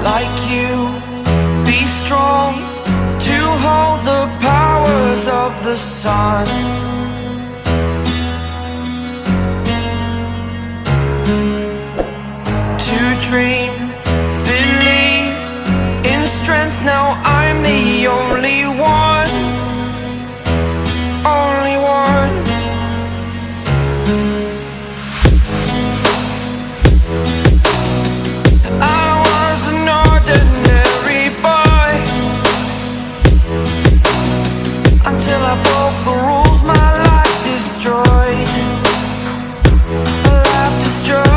like you. Be strong to hold the powers of the sun. To dream, believe in strength. Now I'm the only one, only one. I was an ordinary boy until I broke the rules. My life destroyed, a life destroyed.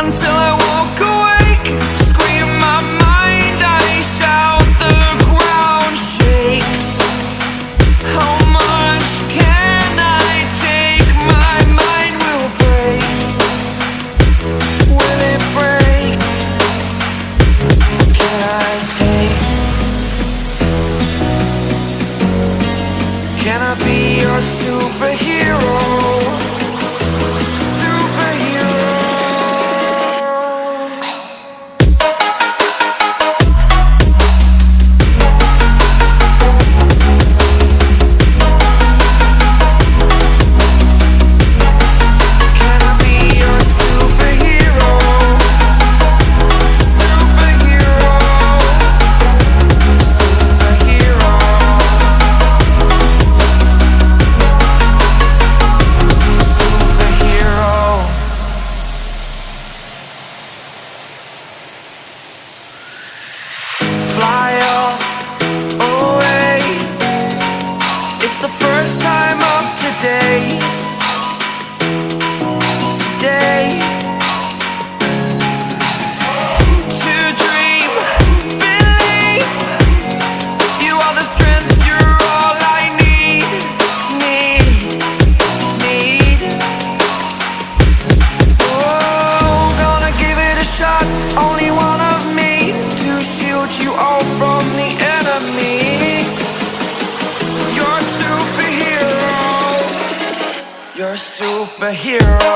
Until I walk awake, scream my mind, I shout, the ground shakes. How much can I take? My mind will break. Will it break? Can I take? Can I be your superhero? Superhero. Can I be your superhero? Superhero. Superhero. Superhero. Fly away. It's the first time of today. Today. To dream, believe. You are the strength, you're all I need. Need. Oh, gonna give it a shot. Only one of me to shield you all from the enemy. You're a superhero. You're a superhero.